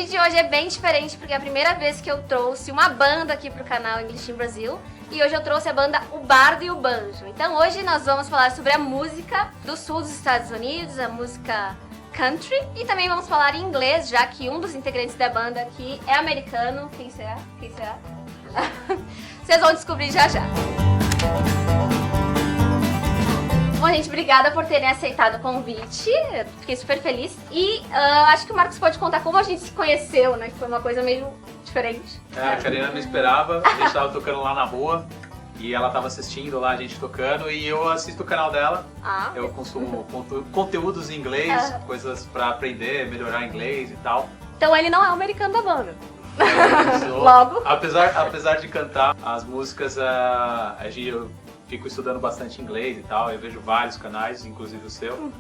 vídeo de hoje é bem diferente porque é a primeira vez que eu trouxe uma banda aqui pro canal English in Brasil. E hoje eu trouxe a banda O Bardo e o Banjo. Então hoje nós vamos falar sobre a música do sul dos Estados Unidos, a música country. E também vamos falar em inglês, já que um dos integrantes da banda aqui é americano. Quem será? Quem será? Vocês vão descobrir já já. Bom, gente, obrigada por terem aceitado o convite. Fiquei super feliz. E acho que o Marcos pode contar como a gente se conheceu, né? Que foi uma coisa meio diferente. A Karina não esperava, a gente tava tocando lá na rua e ela tava assistindo lá a gente tocando e eu assisto o canal dela. Eu consumo conteúdos em inglês, coisas pra aprender, melhorar inglês e tal. Então ele não é o americano da banda. Logo. Apesar de cantar as músicas, eu fico estudando bastante inglês e tal, eu vejo vários canais, inclusive o seu.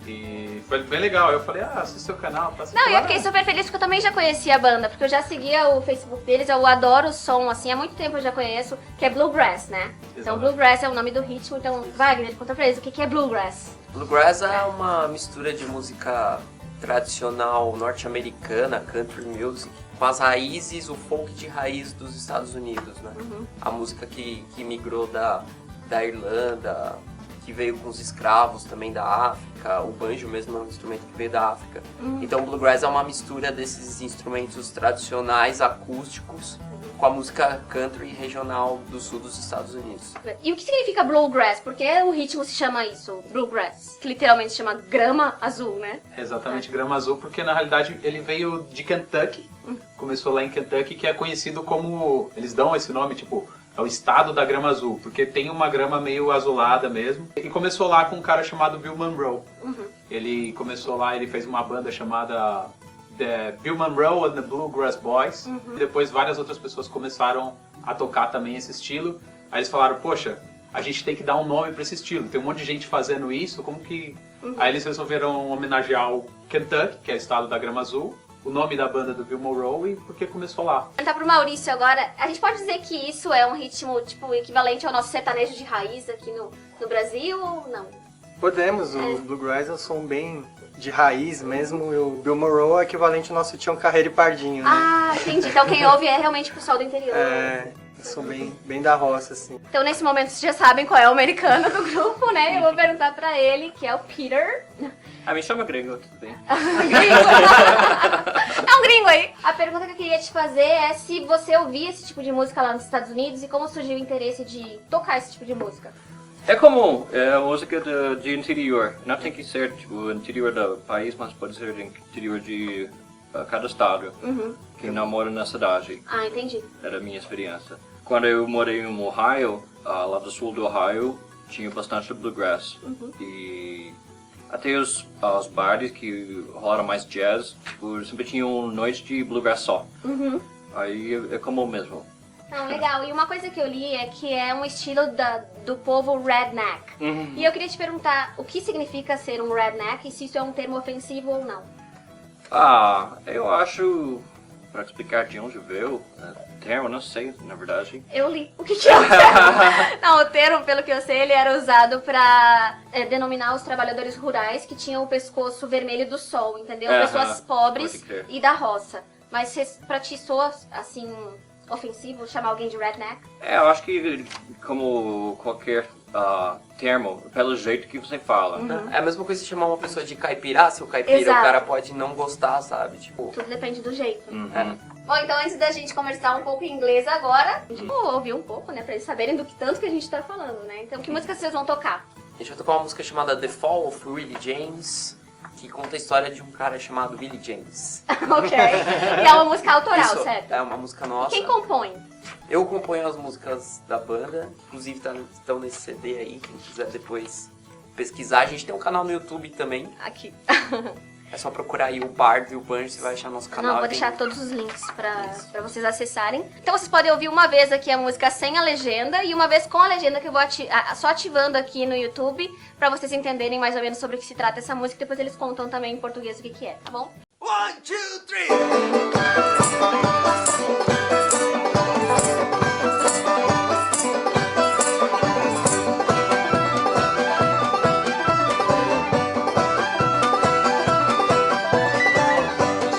E foi bem legal, eu falei, assiste seu canal, tá assistindo. Não, eu fiquei super feliz porque eu também já conhecia a banda, porque eu já seguia o Facebook deles, eu adoro o som, assim, há muito tempo eu já conheço, que é Bluegrass, né? Exatamente. Então Bluegrass é o nome do ritmo, então Wagner, conta pra eles, o que é Bluegrass? Bluegrass é uma mistura de música tradicional norte-americana, country music, com as raízes, o folk de raiz dos Estados Unidos, né? A música que migrou da Irlanda, que veio com os escravos também da África, o banjo mesmo é um instrumento que veio da África. Então o Bluegrass é uma mistura desses instrumentos tradicionais, acústicos, com a música country regional do sul dos Estados Unidos. E o que significa Bluegrass? Por que o ritmo se chama isso, Bluegrass? Que literalmente se chama grama azul, né? Exatamente, grama azul, porque na realidade ele veio de Kentucky, começou lá em Kentucky, que é conhecido como, eles dão esse nome, tipo, é o estado da grama azul, porque tem uma grama meio azulada mesmo. E começou lá com um cara chamado Bill Monroe. Ele começou lá, ele fez uma banda chamada Bill Monroe and the Bluegrass Boys. E depois várias outras pessoas começaram a tocar também esse estilo. Aí eles falaram, poxa, a gente tem que dar um nome para esse estilo. Tem um monte de gente fazendo isso, como que... Aí eles resolveram homenagear o Kentucky, que é o estado da grama azul. O nome da banda do Bill Monroe, porque começou lá. Vou perguntar pro Maurício agora, a gente pode dizer que isso é um ritmo, tipo, equivalente ao nosso sertanejo de raiz aqui no Brasil ou não? Podemos, o Bluegrass é um som bem de raiz mesmo, e o Bill Monroe é equivalente ao nosso Tião Carreiro e Pardinho, né? Entendi. Então quem ouve é realmente o pessoal do interior. Eu sou bem da roça, assim. Então nesse momento vocês já sabem qual é o americano do grupo, né? Eu vou perguntar pra ele, que é o Peter. Me chama gringo, tudo bem. É um gringo aí. A pergunta que eu queria te fazer é se você ouvia esse tipo de música lá nos Estados Unidos e como surgiu o interesse de tocar esse tipo de música. É comum, é música de interior. Não tem que ser tipo interior do país, mas pode ser interior de cada estado. Que não mora na cidade. Entendi. Era a minha experiência. Quando eu morei em Ohio, lá do sul do Ohio, tinha bastante bluegrass. E até os bares que rolaram mais jazz, tipo, sempre tinham noites de bluegrass só. Aí é comum mesmo. Não, legal. E uma coisa que eu li é que é um estilo do povo redneck. E eu queria te perguntar o que significa ser um redneck e se isso é um termo ofensivo ou não. Eu acho, para explicar de onde veio, termo, não sei, na verdade. Eu li. O que é o termo? Não, o termo, pelo que eu sei, ele era usado pra denominar os trabalhadores rurais que tinham o pescoço vermelho do sol, entendeu? Pessoas pobres e da roça. Mas pra ti soa, assim, ofensivo chamar alguém de redneck? Eu acho que como qualquer termo, pelo jeito que você fala. É a mesma coisa se chamar uma pessoa de caipira, se o caipira Exato. o cara pode não gostar, sabe? Tipo... Tudo depende do jeito. Bom, então antes da gente conversar um pouco em inglês agora, vamos ouvir um pouco, né, pra eles saberem do que tanto que a gente tá falando, né? Então, que música vocês vão tocar? A gente vai tocar uma música chamada The Fall of Willie James, que conta a história de um cara chamado Willie James. Ok. E é uma música autoral, Isso, certo? é uma música nossa. Quem compõe? Eu componho as músicas da banda, inclusive estão nesse CD aí, quem quiser depois pesquisar. A gente tem um canal no YouTube também. Aqui. É só procurar aí o Bardo e o Banjo, você vai achar nosso canal. Não, vou deixar todos os links pra vocês acessarem. Então vocês podem ouvir uma vez aqui a música sem a legenda e uma vez com a legenda que eu vou só ativando aqui no YouTube pra vocês entenderem mais ou menos sobre o que se trata essa música. Depois eles contam também em português o que é, tá bom? 1, 2, 3.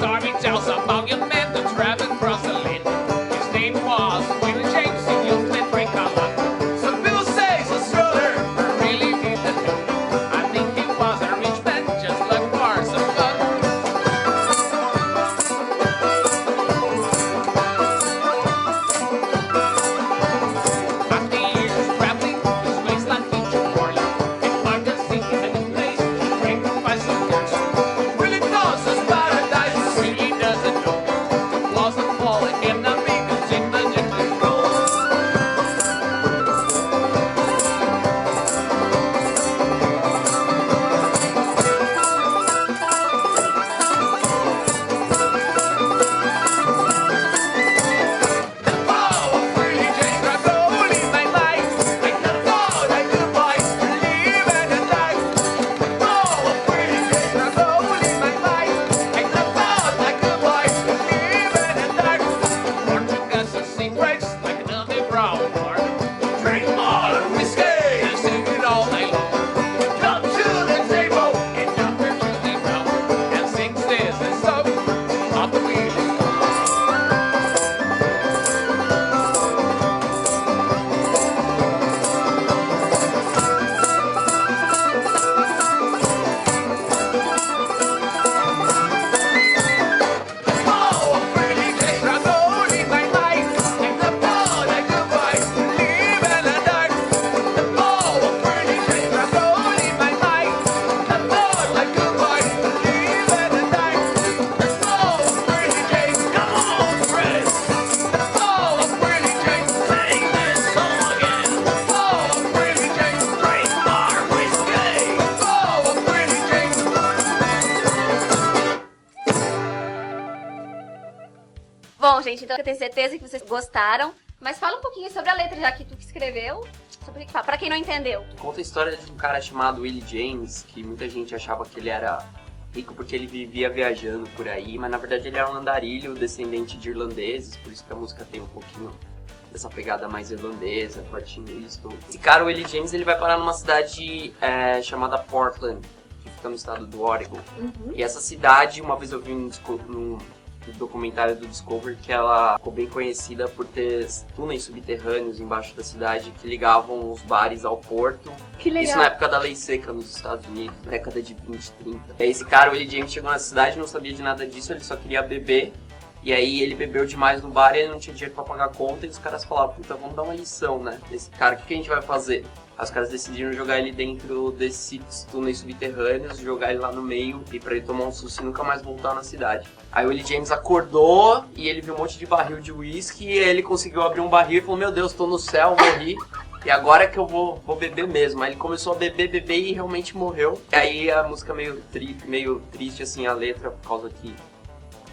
Story tells about gente. Então eu tenho certeza que vocês gostaram. Mas fala um pouquinho sobre a letra, já que tu que escreveu. Sobre, pra quem não entendeu. Conta a história de um cara chamado Willie James, que muita gente achava que ele era rico porque ele vivia viajando por aí, mas na verdade ele era um andarilho, descendente de irlandeses, por isso que a música tem um pouquinho dessa pegada mais irlandesa, fortinho isso. Esse cara, o Willie James, ele vai parar numa cidade chamada Portland, que fica no estado do Oregon. E essa cidade, uma vez eu vi num documentário do Discovery, que ela ficou bem conhecida por ter túneis subterrâneos embaixo da cidade que ligavam os bares ao porto. Que legal. Isso na época da lei seca nos Estados Unidos, década de 20, 30. Aí esse cara, o Willie James, chegou na cidade, não sabia de nada disso, ele só queria beber. E aí ele bebeu demais no bar e ele não tinha dinheiro pra pagar a conta, e os caras falaram, puta, vamos dar uma lição, né? Esse cara, o que a gente vai fazer? Aí os caras decidiram jogar ele dentro desses túneis subterrâneos, jogar ele lá no meio e pra ele tomar um susto e nunca mais voltar na cidade. Aí o Willie James acordou e ele viu um monte de barril de uísque e ele conseguiu abrir um barril e falou, meu Deus, tô no céu, morri. E agora é que eu vou beber mesmo. Aí ele começou a beber e realmente morreu. E aí a música meio triste, assim, a letra, por causa que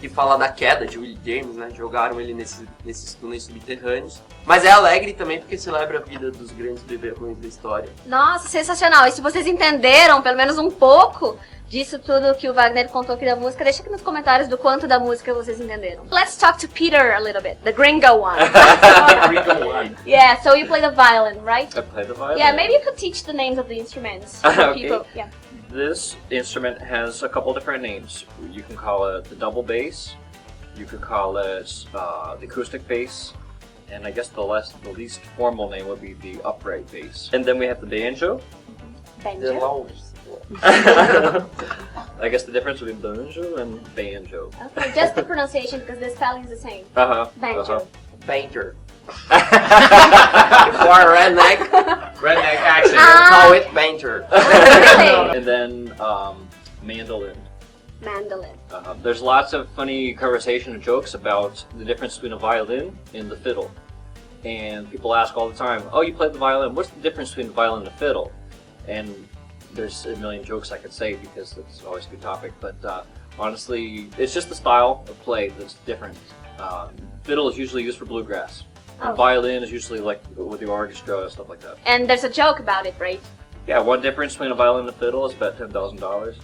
fala da queda de Willie James, né? Jogaram ele nesses túneis subterrâneos. Mas é alegre também porque celebra a vida dos grandes beberrões da história. Nossa, sensacional. E se vocês entenderam, pelo menos um pouco, disso tudo que o Wagner contou aqui da música, deixa aqui nos comentários do quanto da música vocês entenderam. Let's talk to Peter a little bit, the gringo one. Gringo one. Yeah, so you play the violin, right? I play the violin. Yeah, maybe you could teach the names of the instruments for Okay. people. Yeah. This instrument has a couple different names. You can call it the double bass, you could call it the acoustic bass, and I guess the least formal name would be the upright bass. And then we have the banjo. Banjo. I guess the difference between banjo and banjo. Okay, just the pronunciation because the spelling is the same. Banjo. Banter. If you are a redneck, Redneck accent. call it banter. Really? And then mandolin. Mandolin. There's lots of funny conversation and jokes about the difference between a violin and the fiddle. And people ask all the time, oh, you played the violin, what's the difference between the violin and the fiddle? And there's a million jokes I could say because it's always a good topic, but honestly, it's just the style of play that's different. Fiddle is usually used for bluegrass. Oh. Violin is usually like with the orchestra and stuff like that. And there's a joke about it, right? Yeah, one difference between a violin and a fiddle is about $10,000.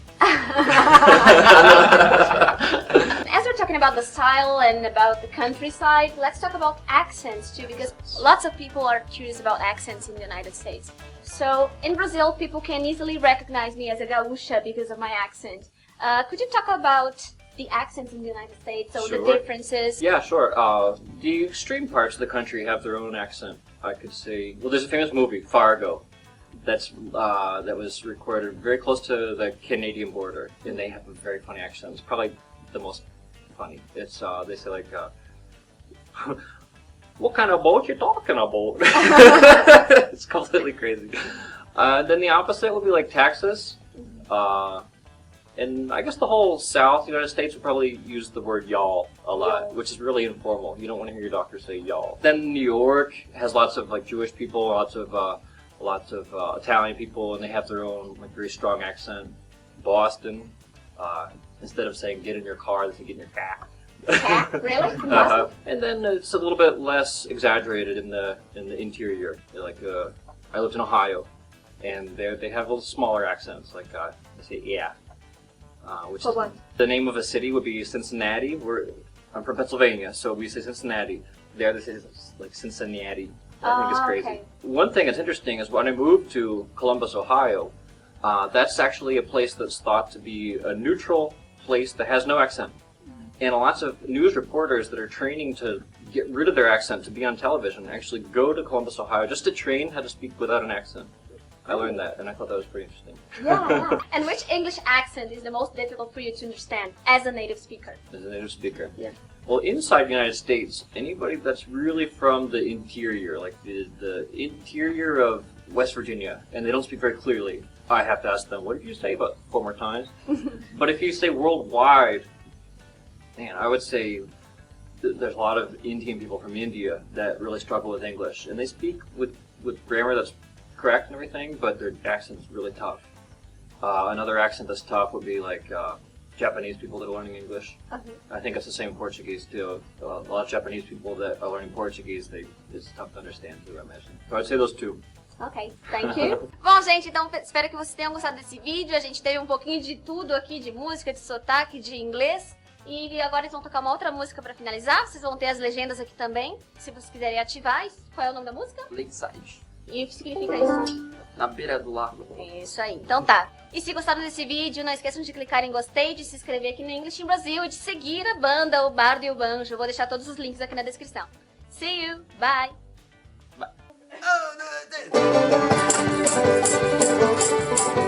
As we're talking about the style and about the countryside, let's talk about accents too, because lots of people are curious about accents in the United States. So in Brazil, people can easily recognize me as a gaúcha because of my accent. Could you talk about the accents in the United States, so the Sure. differences? Yeah, sure. The extreme parts of the country have their own accent. I could say, well, there's a famous movie, Fargo, that was recorded very close to the Canadian border, and they have a very funny accent. It's probably the most funny. It's they say like, "What kind of boat you talking about?" It's completely crazy. Then the opposite would be like Texas. And I guess the whole South United States would probably use the word y'all a lot, which is really informal. You don't want to hear your doctor say y'all. Then New York has lots of like Jewish people, lots of Italian people, and they have their own like very strong accent. Boston, instead of saying get in your car, they say get in your car. Cat? Really? In Boston? And then it's a little bit less exaggerated in the interior. Like I lived in Ohio, and they have a little smaller accents. Like they say yeah. Which For is what? the name of a city would be Cincinnati. I'm from Pennsylvania, so we say Cincinnati. There they say like Cincinnati. I think it's crazy. Okay. One thing that's interesting is when I moved to Columbus, Ohio, that's actually a place that's thought to be a neutral place that has no accent. And lots of news reporters that are training to get rid of their accent to be on television actually go to Columbus, Ohio, just to train how to speak without an accent. I learned that, and I thought that was pretty interesting. Yeah. And which English accent is the most difficult for you to understand as a native speaker? As a native speaker. Yeah. Well, inside the United States, anybody that's really from the interior, like the interior of West Virginia, and they don't speak very clearly, I have to ask them, what did you say about 4 more times? But if you say worldwide, man, I would say there's a lot of Indian people from India that really struggle with English, and they speak with grammar that's correct and everything, but their accent's really tough. Another accent that's tough would be like Japanese people that are learning English. I think it's the same in Portuguese too. A lot of Japanese people that are learning Portuguese, it's tough to understand too, I imagine. So I'd say those two. Ok, thank you. Bom, gente, então espero que vocês tenham gostado desse vídeo. A gente teve um pouquinho de tudo aqui, de música, de sotaque, de inglês. E agora eles vão tocar uma outra música pra finalizar. Vocês vão ter as legendas aqui também, se vocês quiserem ativar. Qual é o nome da música? Lakeside. E o que significa isso? Na beira do lago. Isso aí, então tá. E se gostaram desse vídeo, não esqueçam de clicar em gostei, de se inscrever aqui no English in Brasil e de seguir a banda, o Bardo e o Banjo. Eu vou deixar todos os links aqui na descrição. See you, bye! Oh, no,